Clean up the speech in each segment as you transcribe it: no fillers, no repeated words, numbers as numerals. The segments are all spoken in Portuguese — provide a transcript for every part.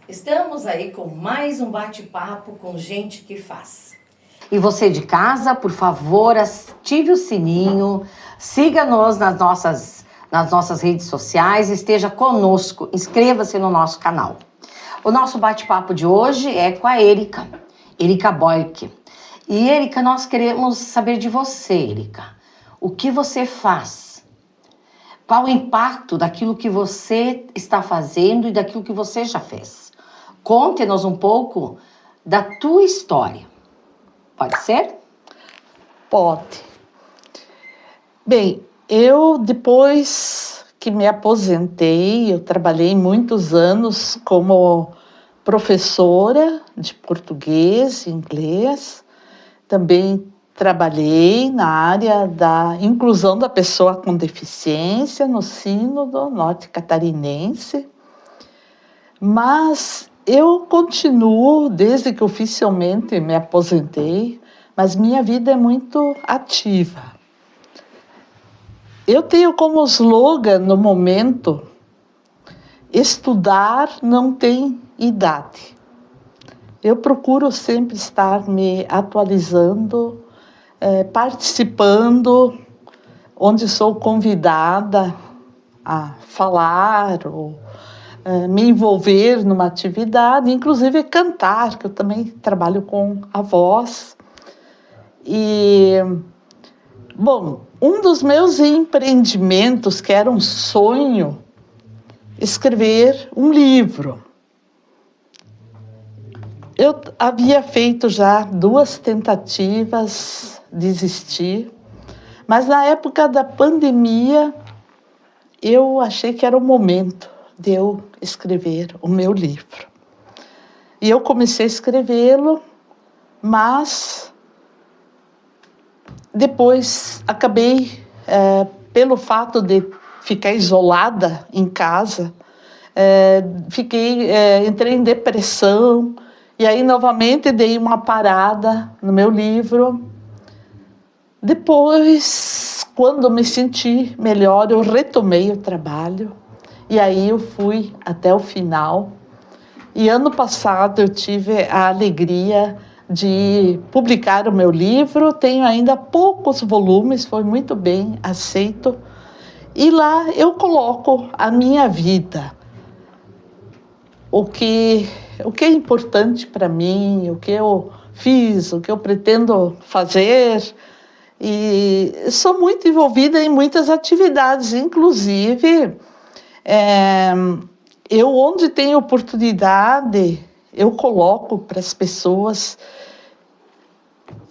Estamos aí com mais um bate-papo com gente que faz. E você de casa, por favor, ative o sininho, siga-nos nas nossas redes sociais, esteja conosco, inscreva-se no nosso canal. O nosso bate-papo de hoje é com a Erika Boyk. E Erika, nós queremos saber de você, Erika. O que você faz? Qual o impacto daquilo que você está fazendo e daquilo que você já fez? Conte-nos um pouco da tua história. Pode ser? Pode. Bem, eu depois que me aposentei, eu trabalhei muitos anos como professora de português e inglês. Também trabalhei na área da inclusão da pessoa com deficiência no Sínodo Norte Catarinense. Mas eu continuo, desde que oficialmente me aposentei, mas minha vida é muito ativa. Eu tenho como slogan no momento: estudar não tem idade. Eu procuro sempre estar me atualizando, participando, onde sou convidada a falar ou me envolver numa atividade, inclusive cantar, que eu também trabalho com a voz. E, bom, um dos meus empreendimentos, que era um sonho, escrever um livro. Eu havia feito já 2 tentativas, desistir, mas na época da pandemia eu achei que era o momento de eu escrever o meu livro. E eu comecei a escrevê-lo, mas depois acabei, pelo fato de ficar isolada em casa, entrei em depressão. E aí, novamente, dei uma parada no meu livro. Depois, quando me senti melhor, eu retomei o trabalho. E aí, eu fui até o final. E ano passado, eu tive a alegria de publicar o meu livro. Tenho ainda poucos volumes, foi muito bem aceito. E lá eu coloco a minha vida. O que é importante para mim, o que eu fiz, o que eu pretendo fazer. E sou muito envolvida em muitas atividades, inclusive eu, onde tenho oportunidade, eu coloco para as pessoas.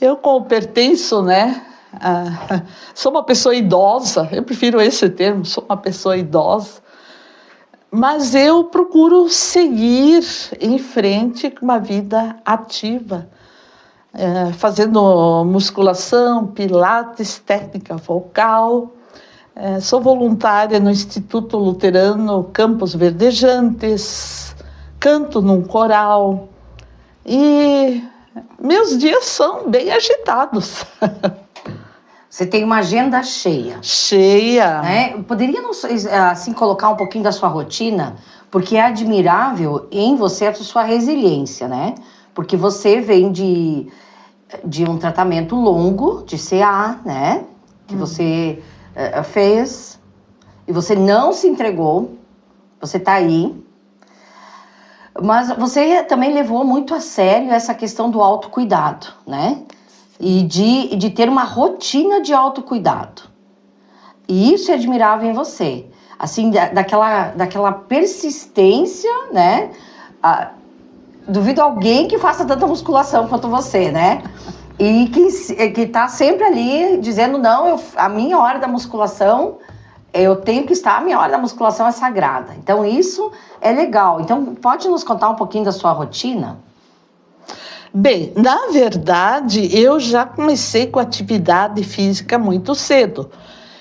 Eu, como pertenço, sou uma pessoa idosa, eu prefiro esse termo, sou uma pessoa idosa. Mas eu procuro seguir em frente com uma vida ativa, fazendo musculação, pilates, técnica vocal. Sou voluntária no Instituto Luterano Campos Verdejantes, canto num coral e meus dias são bem agitados. Você tem uma agenda cheia. Cheia. Né? Poderia, assim, colocar um pouquinho da sua rotina? Porque é admirável em você a sua resiliência, né? Porque você vem de um tratamento longo de CA, né? Que você fez. E você não se entregou. Você tá aí. Mas você também levou muito a sério essa questão do autocuidado, né? E de ter uma rotina de autocuidado. E isso é admirável em você. Assim, daquela persistência, né? Duvido alguém que faça tanta musculação quanto você, né? E que tá sempre ali dizendo, não, a minha hora da musculação, eu tenho que estar, a minha hora da musculação é sagrada. Então, isso é legal. Então, pode nos contar um pouquinho da sua rotina? Bem, na verdade, eu já comecei com atividade física muito cedo.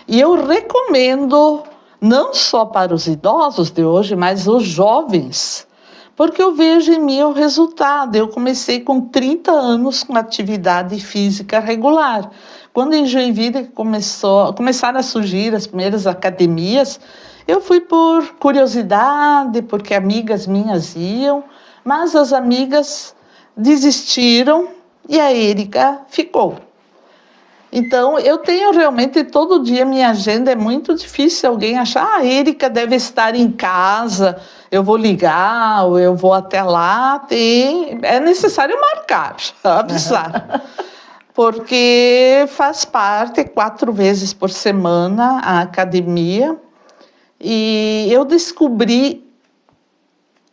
E eu recomendo, não só para os idosos de hoje, mas os jovens, porque eu vejo em mim o resultado. Eu comecei com 30 anos com atividade física regular. Quando em Joinville começaram a surgir as primeiras academias, eu fui por curiosidade, porque amigas minhas iam, Mas as amigas desistiram e a Érica ficou. Então, eu tenho realmente todo dia, minha agenda é muito difícil alguém achar, a Érica deve estar em casa, eu vou ligar, ou eu vou até lá, é necessário marcar, avisar. Porque faz parte 4 vezes por semana a academia, e eu descobri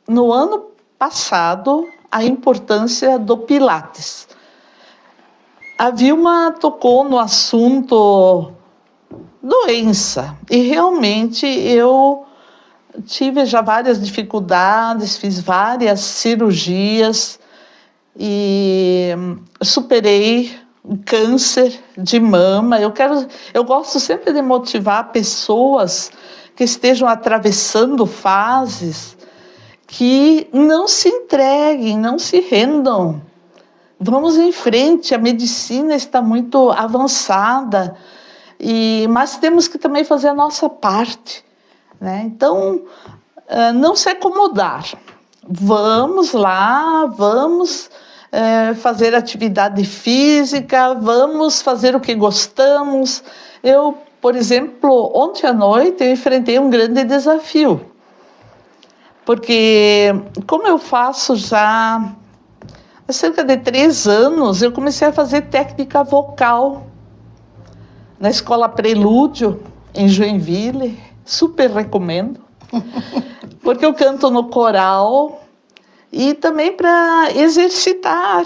no ano passado a importância do Pilates. A Vilma tocou no assunto doença e realmente eu tive já várias dificuldades, fiz várias cirurgias e superei o câncer de mama. Eu gosto sempre de motivar pessoas que estejam atravessando fases, que não se entreguem, não se rendam. Vamos em frente, a medicina está muito avançada, mas temos que também fazer a nossa parte, né? Então, não se acomodar. Vamos lá, vamos fazer atividade física, vamos fazer o que gostamos. Eu, por exemplo, ontem à noite eu enfrentei um grande desafio, porque como eu faço já há cerca de 3 anos, eu comecei a fazer técnica vocal na Escola Prelúdio, em Joinville. Super recomendo, porque eu canto no coral e também para exercitar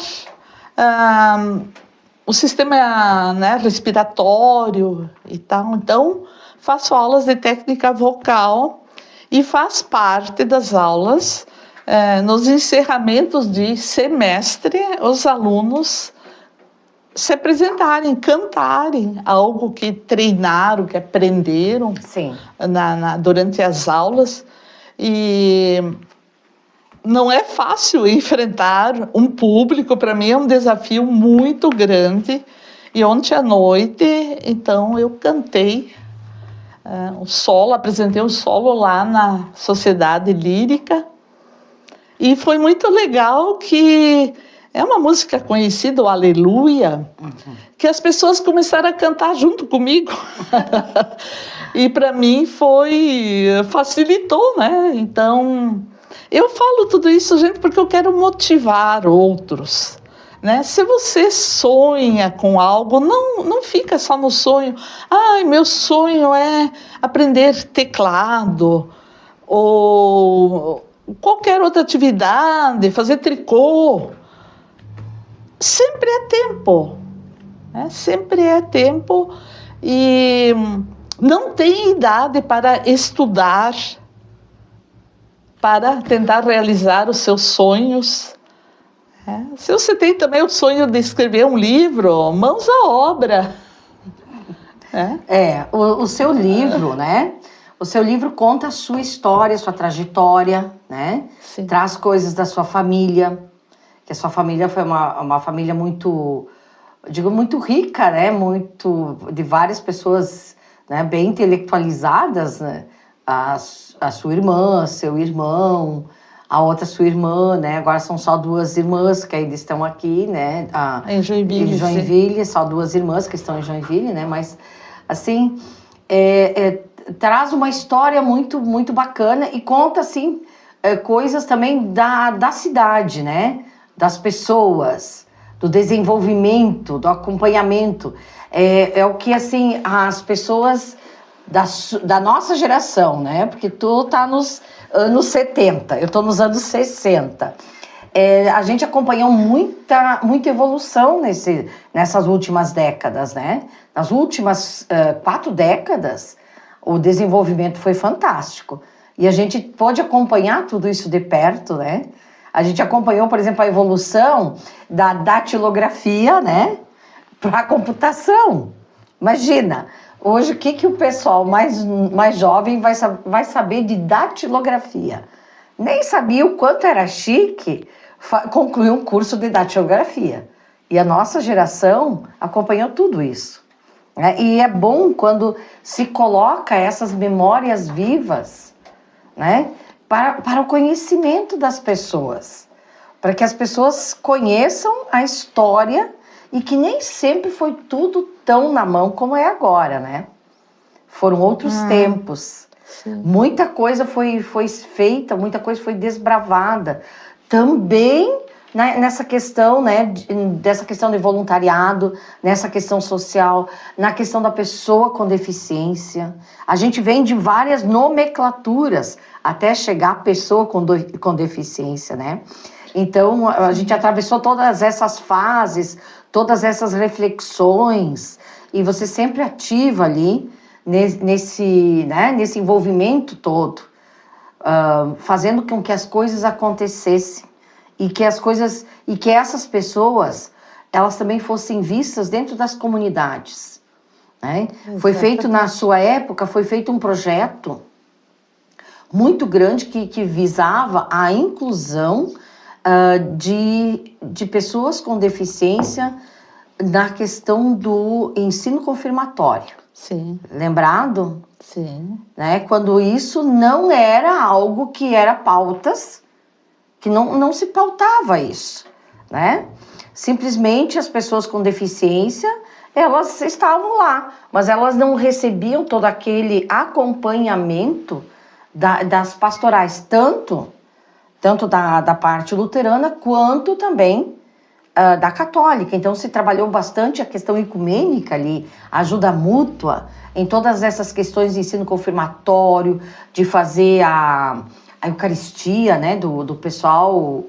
o sistema, né, respiratório e tal. Então, faço aulas de técnica vocal e faz parte das aulas. Nos encerramentos de semestre, os alunos se apresentarem, cantarem algo que treinaram, que aprenderam. Sim. Durante as aulas. E não é fácil enfrentar um público, para mim é um desafio muito grande. E ontem à noite, então, eu cantei um solo, apresentei um solo lá na Sociedade Lírica. E foi muito legal que é uma música conhecida, o Aleluia, que as pessoas começaram a cantar junto comigo. E para mim facilitou, né? Então, eu falo tudo isso, gente, porque eu quero motivar outros, né? Se você sonha com algo, não fica só no sonho. Ai, meu sonho é aprender teclado, ou qualquer outra atividade, fazer tricô. Sempre é tempo, né? Sempre é tempo, e não tem idade para estudar, para tentar realizar os seus sonhos. Se você tem também o sonho de escrever um livro, mãos à obra. O seu livro, né? O seu livro conta a sua história, a sua trajetória, né? Sim. Traz coisas da sua família, que a sua família foi uma família muito, digo, muito rica, né? Muito, de várias pessoas, né? Bem intelectualizadas, né? A sua irmã, seu irmão, a outra sua irmã, né? Agora são só 2 irmãs que ainda estão aqui, né? Em Joinville. Em Joinville, só 2 irmãs que estão em Joinville, né? Mas, assim, traz uma história muito, muito bacana e conta, assim, coisas também da cidade, né? Das pessoas, do desenvolvimento, do acompanhamento. É o que, assim, as pessoas da nossa geração, né? Porque tu tá nos anos 70, eu tô nos anos 60. A gente acompanhou muita evolução nessas últimas décadas, né? Nas últimas 4 décadas, o desenvolvimento foi fantástico. E a gente pôde acompanhar tudo isso de perto, né? A gente acompanhou, por exemplo, a evolução da datilografia, né? Para a computação. Imagina, hoje o que o pessoal mais jovem vai saber de datilografia? Nem sabia o quanto era chique concluir um curso de datilografia. E a nossa geração acompanhou tudo isso. Né? E é bom quando se coloca essas memórias vivas, né? Para o conhecimento das pessoas. para que as pessoas conheçam a história e que nem sempre foi tudo tão na mão como é agora, né? Foram outros tempos. Sim. Muita coisa foi feita, muita coisa foi desbravada. Também nessa questão, né, dessa questão de voluntariado, nessa questão social, na questão da pessoa com deficiência. A gente vem de várias nomenclaturas até chegar à pessoa com deficiência, né? Então, a gente atravessou todas essas fases, todas essas reflexões, e você sempre ativa ali nesse envolvimento todo, fazendo com que as coisas acontecessem e que essas pessoas, elas também fossem vistas dentro das comunidades, né? Foi feito, na sua época, foi feito um projeto muito grande que visava a inclusão de pessoas com deficiência na questão do ensino confirmatório. Sim. Lembrado? Sim. Né? Quando isso não era algo que era pautas, que não se pautava isso, né? Simplesmente as pessoas com deficiência, elas estavam lá, mas elas não recebiam todo aquele acompanhamento das pastorais, tanto da parte luterana, quanto também da católica. Então se trabalhou bastante a questão ecumênica ali, ajuda mútua, em todas essas questões de ensino confirmatório, de fazer a Eucaristia, né, do pessoal.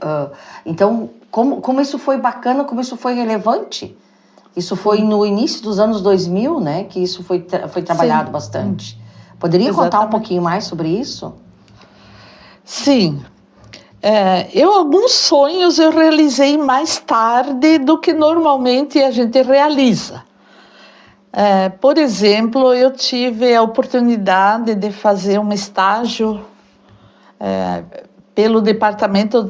Então, como isso foi bacana, como isso foi relevante. Isso foi no início dos anos 2000, né, que isso foi trabalhado Sim. bastante. Poderia Exatamente. contar um pouquinho mais sobre isso? Sim. Alguns sonhos eu realizei mais tarde do que normalmente a gente realiza. Por exemplo, eu tive a oportunidade de fazer um estágio pelo departamento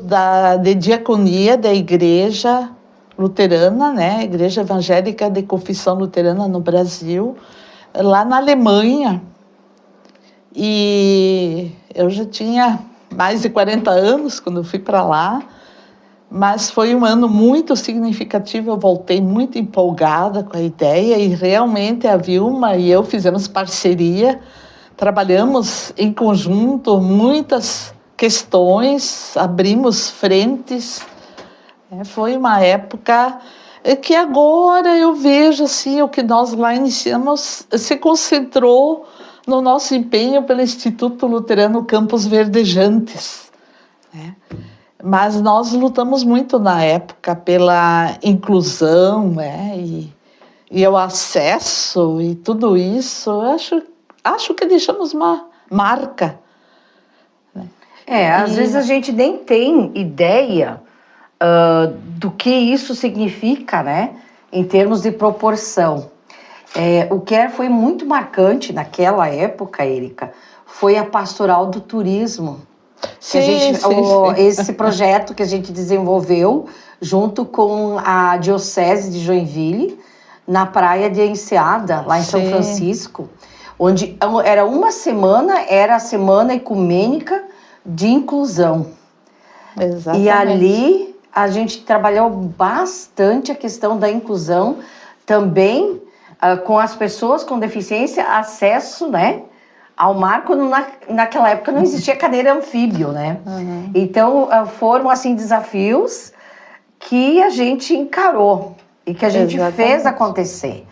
de diaconia da igreja luterana, né? Igreja Evangélica de Confissão Luterana no Brasil, lá na Alemanha. E eu já tinha mais de 40 anos quando eu fui para lá, mas foi um ano muito significativo. Eu voltei muito empolgada com a ideia e realmente a Vilma e eu fizemos parceria, trabalhamos em conjunto muitas questões, abrimos frentes. Foi uma época que agora eu vejo assim, o que nós lá iniciamos se concentrou no nosso empenho pelo Instituto Luterano Campos Verdejantes, né? Mas nós lutamos muito na época pela inclusão, né? E o acesso e tudo isso. Eu acho que deixamos uma marca. Às vezes a gente nem tem ideia do que isso significa, né? Em termos de proporção. O que foi muito marcante naquela época, Érica, foi a Pastoral do Turismo. Sim. Esse projeto que a gente desenvolveu junto com a Diocese de Joinville, na praia de Enseada, lá em São Francisco, onde era uma semana, era a Semana Ecumênica de Inclusão. Exatamente. E ali a gente trabalhou bastante a questão da inclusão, também com as pessoas com deficiência, acesso, né, ao mar, quando naquela época não existia cadeira anfíbio, né? Uhum. Então, foram, assim, desafios que a gente encarou e que a gente fez acontecer.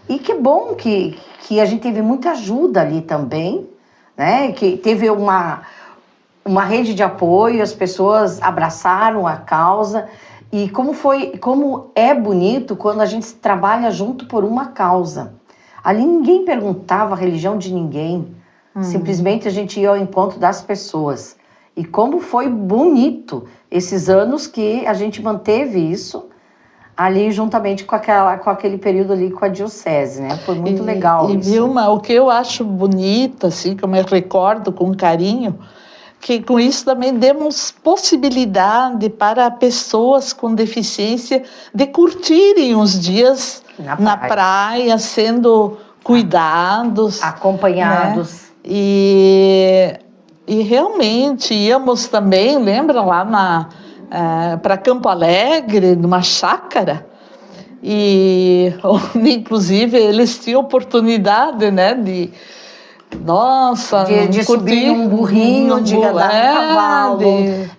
E que bom que a gente teve muita ajuda ali também, né? Que teve uma rede de apoio, as pessoas abraçaram a causa. E como é bonito quando a gente trabalha junto por uma causa. Ali ninguém perguntava a religião de ninguém. Simplesmente a gente ia ao encontro das pessoas. E como foi bonito esses anos que a gente manteve isso ali juntamente com aquele período ali com a diocese, né? Foi muito legal isso. E Vilma, o que eu acho bonito, assim, como eu recordo com carinho, que com isso também demos possibilidade para pessoas com deficiência de curtirem os dias na praia sendo cuidados, acompanhados. Né? E realmente íamos também, lembra lá para Campo Alegre, numa chácara, e onde, inclusive, eles tinham oportunidade, né, de subir num burrinho, de andar num cavalo.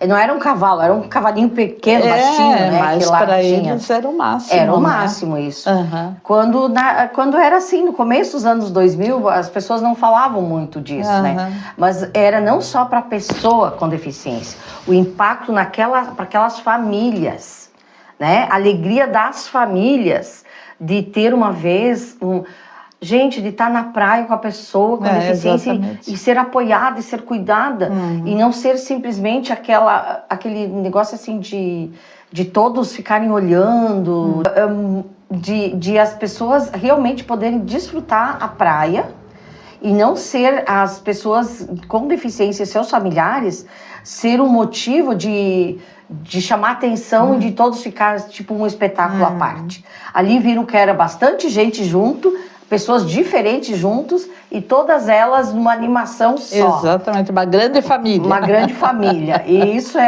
Não era um cavalo, era um cavalinho pequeno, baixinho, né? Mas que lá para tinha. eles era o máximo. Era o né? máximo isso. Uhum. Quando era assim, no começo dos anos 2000, as pessoas não falavam muito disso, né? Mas era não só para a pessoa com deficiência, o impacto para aquelas famílias, né? A alegria das famílias de ter uma vez... Gente, de estar na praia com a pessoa com deficiência e ser apoiada e ser cuidada. E não ser simplesmente aquele negócio assim de todos ficarem olhando, de as pessoas realmente poderem desfrutar a praia e não ser as pessoas com deficiência, seus familiares, ser um motivo de chamar atenção e de todos ficar tipo um espetáculo à parte. Ali viram que era bastante gente junto, pessoas diferentes juntos e todas elas numa animação só. Exatamente, uma grande família. Uma grande família. E isso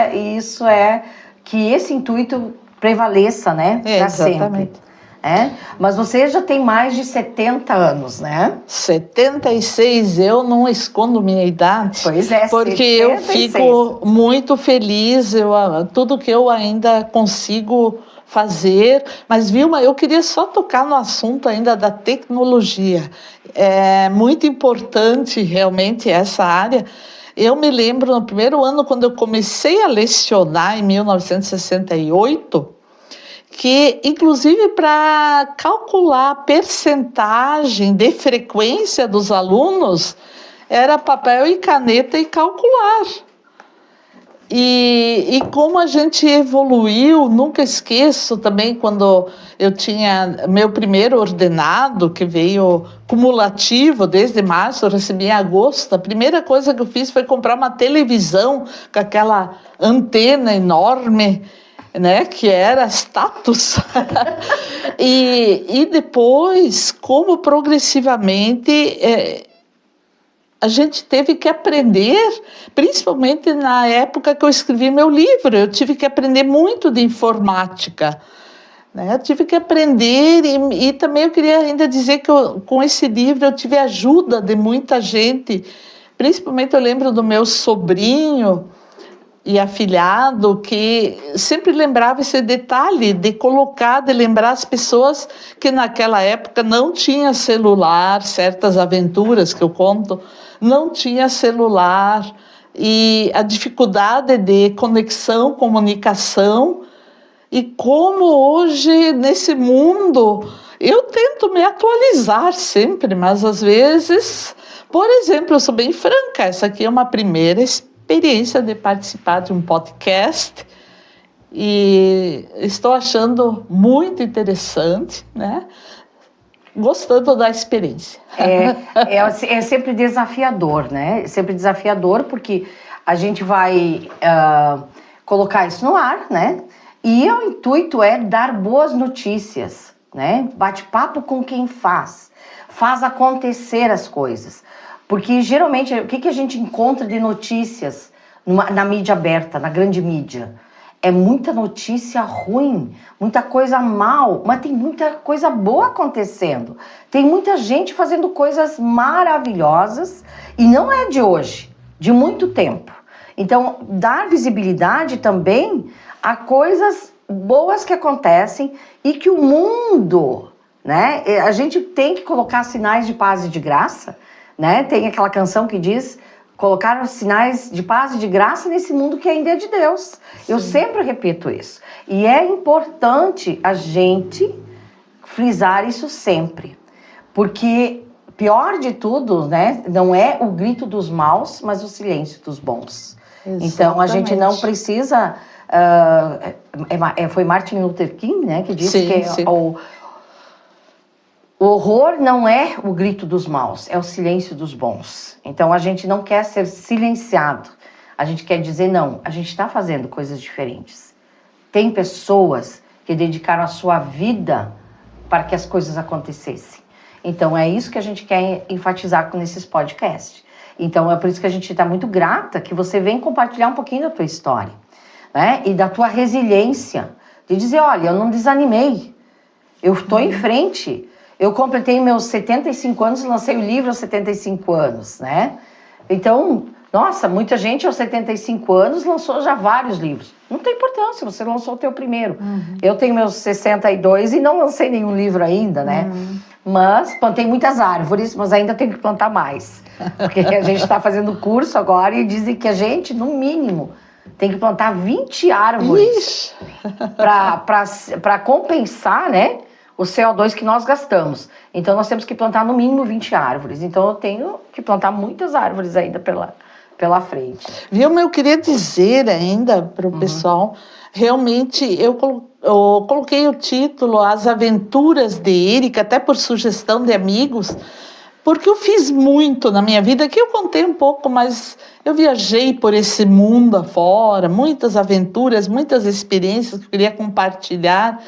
é que esse intuito prevaleça, né? Para sempre. Mas você já tem mais de 70 anos, né? 76, eu não escondo minha idade. Pois é, porque 76. Eu fico muito feliz, tudo que eu ainda consigo fazer. Mas, Vilma, eu queria só tocar no assunto ainda da tecnologia. É muito importante realmente essa área. Eu me lembro no primeiro ano, quando eu comecei a lecionar em 1968, que, inclusive, para calcular a percentagem de frequência dos alunos, era papel e caneta e calcular. E como a gente evoluiu, nunca esqueço também quando eu tinha meu primeiro ordenado, que veio cumulativo, desde março, eu recebi em agosto. A primeira coisa que eu fiz foi comprar uma televisão com aquela antena enorme, né, que era status. e depois, como progressivamente... a gente teve que aprender, principalmente na época que eu escrevi meu livro, eu tive que aprender muito de informática, né? Eu tive que aprender e também eu queria ainda dizer que com esse livro eu tive ajuda de muita gente, principalmente eu lembro do meu sobrinho e afilhado, que sempre lembrava esse detalhe de lembrar as pessoas que naquela época não tinha celular, certas aventuras que eu conto, não tinha celular, e a dificuldade de conexão, comunicação, e como hoje, nesse mundo, eu tento me atualizar sempre, mas às vezes, por exemplo, eu sou bem franca, essa aqui é uma primeira experiência de participar de um podcast, e estou achando muito interessante, né? Gostando da experiência. É sempre desafiador, né? É sempre desafiador porque a gente vai colocar isso no ar, né? E o intuito é dar boas notícias, né? Bate-papo com quem faz acontecer as coisas. Porque geralmente, o que a gente encontra de notícias na mídia aberta, na grande mídia? É muita notícia ruim, muita coisa mal, mas tem muita coisa boa acontecendo. Tem muita gente fazendo coisas maravilhosas e não é de hoje, de muito tempo. Então, dar visibilidade também a coisas boas que acontecem e que o mundo, né? A gente tem que colocar sinais de paz e de graça, né? Tem aquela canção que diz... colocar os sinais de paz e de graça nesse mundo que ainda é de Deus. Sim. Eu sempre repito isso. E é importante a gente frisar isso sempre. Porque pior de tudo, né, não é o grito dos maus, mas o silêncio dos bons. Exatamente. Então a gente não precisa... foi Martin Luther King, né, que disse que o horror não é o grito dos maus, é o silêncio dos bons. Então a gente não quer ser silenciado, a gente quer dizer não, a gente está fazendo coisas diferentes. Tem pessoas que dedicaram a sua vida para que as coisas acontecessem. Então é isso que a gente quer enfatizar nesses podcasts. Então é por isso que a gente está muito grata que você vem compartilhar um pouquinho da tua história. né? E da tua resiliência, de dizer, olha, eu não desanimei, eu estou em frente. Eu completei meus 75 anos e lancei o livro aos 75 anos, né? Então, nossa, muita gente aos 75 anos lançou já vários livros. Não tem importância, você lançou o teu primeiro. Eu tenho meus 62 e não lancei nenhum livro ainda, né? Mas plantei muitas árvores, mas ainda tenho que plantar mais. Porque a gente está fazendo curso agora e dizem que a gente, no mínimo, tem que plantar 20 árvores para compensar, né, o CO2 que nós gastamos. Então, nós temos que plantar no mínimo 20 árvores. Então, eu tenho que plantar muitas árvores ainda pela frente. Viu, eu queria dizer ainda para o pessoal, realmente eu coloquei o título As Aventuras de Érica, até por sugestão de amigos, porque eu fiz muito na minha vida, que eu contei um pouco, mas eu viajei por esse mundo afora, muitas aventuras, muitas experiências que eu queria compartilhar.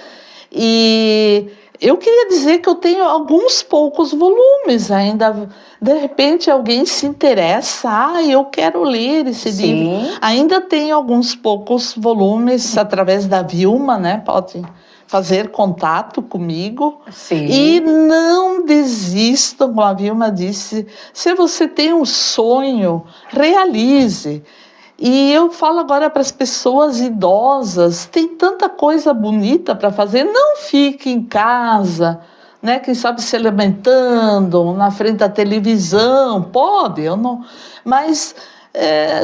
E eu queria dizer que eu tenho alguns poucos volumes ainda. De repente alguém se interessa, eu quero ler esse livro. Ainda tenho alguns poucos volumes através da Vilma, né? Pode fazer contato comigo. Sim. E não desistam, como a Vilma disse, se você tem um sonho, realize. E eu falo agora para as pessoas idosas, tem tanta coisa bonita para fazer, não fique em casa, né? Quem sabe se alimentando, na frente da televisão, pode, eu não, mas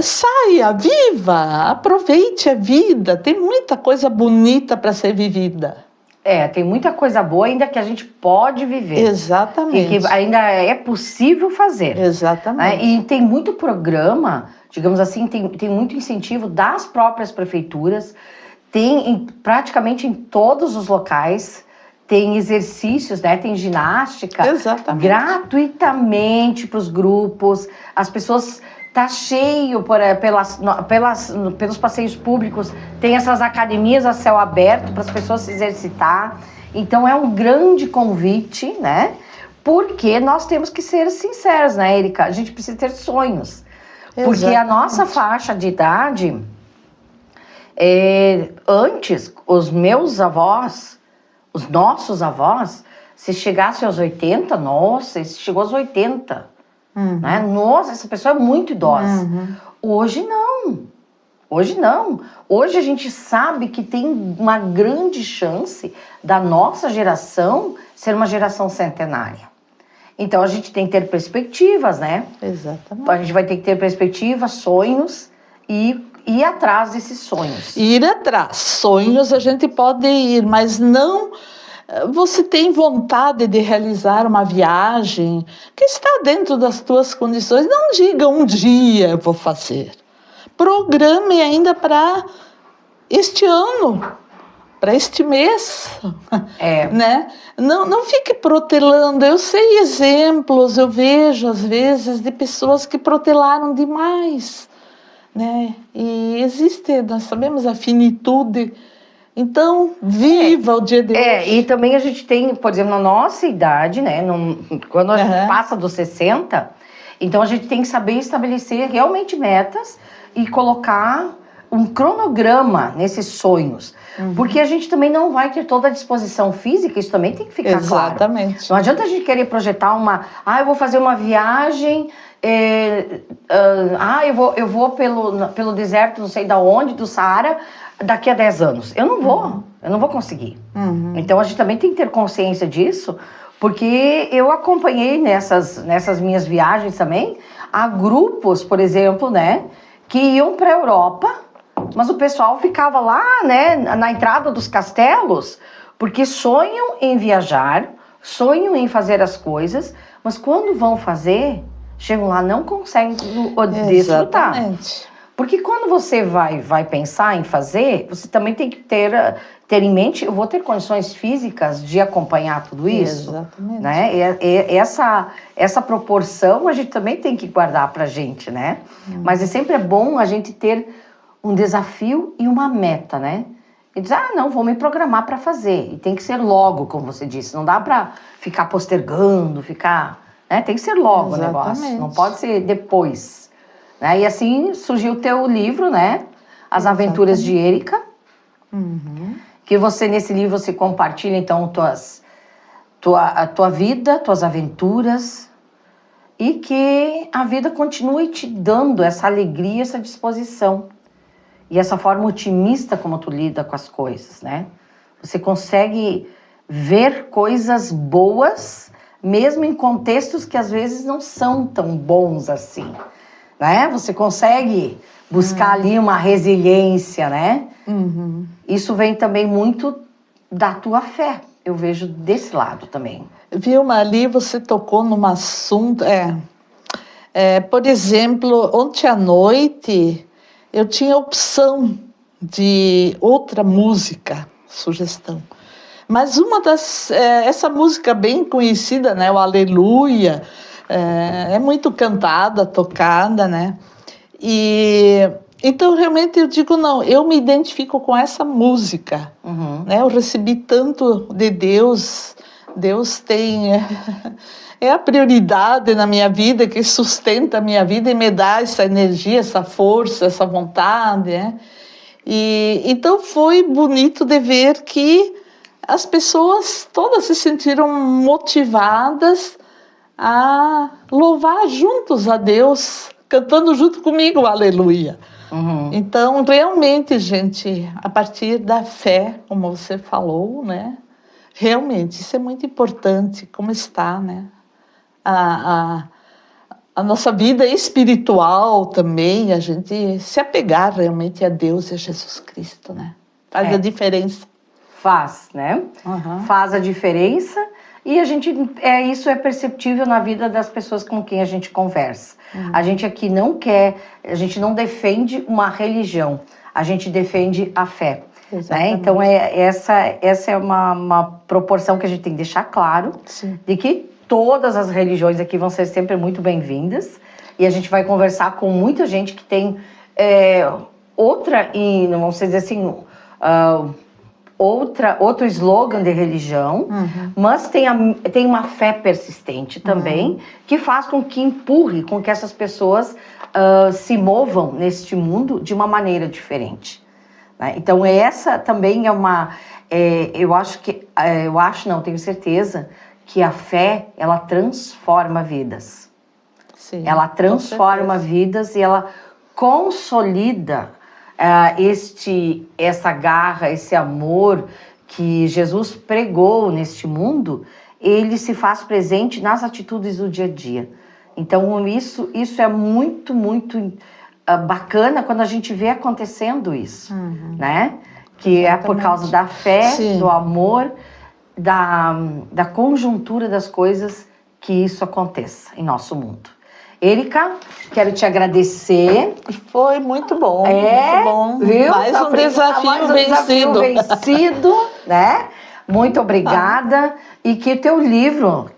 saia, viva, aproveite a vida, tem muita coisa bonita para ser vivida. Tem muita coisa boa ainda que a gente pode viver. Exatamente. E que ainda é possível fazer. Exatamente. Né? E tem muito programa, digamos assim, tem muito incentivo das próprias prefeituras, tem praticamente em todos os locais, tem exercícios, né? Tem ginástica. Exatamente. Gratuitamente para os grupos, as pessoas... Tá cheio pelos passeios públicos, tem essas academias a céu aberto para as pessoas se exercitar. Então é um grande convite, né? Porque nós temos que ser sinceros, né, Érica? A gente precisa ter sonhos. Exatamente. Porque a nossa faixa de idade, antes, os nossos avós, se chegasse aos 80, nossa, esse chegou aos 80. Né? Nossa, essa pessoa é muito idosa. Hoje não. Hoje a gente sabe que tem uma grande chance da nossa geração ser uma geração centenária. Então a gente tem que ter perspectivas, né? Exatamente. A gente vai ter que ter perspectivas, sonhos e ir atrás desses sonhos. Ir atrás. Sonhos a gente pode ir, mas não... Você tem vontade de realizar uma viagem que está dentro das tuas condições. Não diga um dia eu vou fazer. Programe ainda para este ano, para este mês. Né? Não fique protelando. Eu sei exemplos, eu vejo às vezes de pessoas que protelaram demais. Né? E existe, nós sabemos a finitude. Então, viva o dia de hoje. E também a gente tem, por exemplo, na nossa idade, né? Quando a gente passa dos 60, então a gente tem que saber estabelecer realmente metas e colocar um cronograma nesses sonhos. Porque a gente também não vai ter toda a disposição física, isso também tem que ficar claro. Exatamente. Não adianta a gente querer projetar eu vou fazer uma viagem, eu vou pelo deserto, não sei da onde, do Saara, daqui a 10 anos. Eu não vou conseguir. Então a gente também tem que ter consciência disso, porque eu acompanhei nessas minhas viagens também, há grupos, por exemplo, né, que iam para a Europa, mas o pessoal ficava lá, né, na entrada dos castelos, porque sonham em viajar, sonham em fazer as coisas, mas quando vão fazer, chegam lá, não conseguem desfrutar. Exatamente. Porque quando você vai pensar em fazer, você também tem que ter em mente, eu vou ter condições físicas de acompanhar tudo isso. Exatamente. Né? Essa proporção a gente também tem que guardar pra gente, né? Mas sempre é bom a gente ter um desafio e uma meta, né? E dizer, não, vou me programar para fazer. E tem que ser logo, como você disse. Não dá para ficar postergando, né? Tem que ser logo. Exatamente. O negócio. Não pode ser depois. Né? E assim surgiu o teu livro, né? As Aventuras de Érica, Uhum. que você, nesse livro, você compartilha, então, a tua vida, tuas aventuras, e que a vida continue te dando essa alegria, essa disposição, e essa forma otimista como tu lida com as coisas, né? Você consegue ver coisas boas, mesmo em contextos que às vezes não são tão bons assim, né? Você consegue buscar ali uma resiliência, né? Uhum. Isso vem também muito da tua fé. Eu vejo desse lado também. Vilma, ali você tocou num assunto. Por exemplo, ontem à noite eu tinha opção de outra música, sugestão. Mas essa música bem conhecida, né, o Aleluia, é muito cantada, tocada, né? E então realmente eu digo não, eu me identifico com essa música, né? Eu recebi tanto de Deus, Deus tem é a prioridade na minha vida, que sustenta a minha vida e me dá essa energia, essa força, essa vontade, né? E então foi bonito de ver que as pessoas todas se sentiram motivadas a louvar juntos a Deus, cantando junto comigo, aleluia. Então, realmente, gente, a partir da fé, como você falou, né? Realmente, isso é muito importante, como está, né? A nossa vida espiritual também, a gente se apegar realmente a Deus e a Jesus Cristo, né? Faz a diferença. Faz, né? Faz a diferença e isso é perceptível na vida das pessoas com quem a gente conversa. A gente aqui a gente não defende uma religião, a gente defende a fé. Né? Então, essa é uma proporção que a gente tem que deixar claro. Sim. De que todas as religiões aqui vão ser sempre muito bem-vindas e a gente vai conversar com muita gente que tem vamos dizer assim, outro slogan de religião, mas tem uma fé persistente também, que faz com que empurre, com que essas pessoas se movam neste mundo de uma maneira diferente. Né? Então essa também tenho certeza que a fé, ela transforma vidas. Sim, ela transforma vidas e ela consolida essa garra, esse amor que Jesus pregou neste mundo, ele se faz presente nas atitudes do dia a dia. Então isso é muito, muito bacana quando a gente vê acontecendo isso, né? Que exatamente. É por causa da fé, sim, do amor, da conjuntura das coisas que isso aconteça em nosso mundo. Érica, quero te agradecer. Foi muito bom, muito bom. Viu? Mais um desafio vencido, né? Muito obrigada. E que teu livro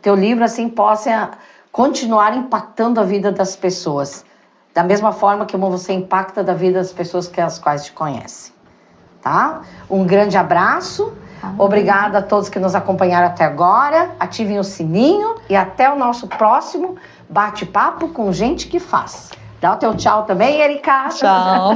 assim possa continuar impactando a vida das pessoas, da mesma forma que você impacta da vida das pessoas as quais te conhecem. Tá? Um grande abraço. Obrigada a todos que nos acompanharam até agora. Ativem o sininho e até o nosso próximo bate-papo com gente que faz. Dá o teu tchau também, Érica. Tchau.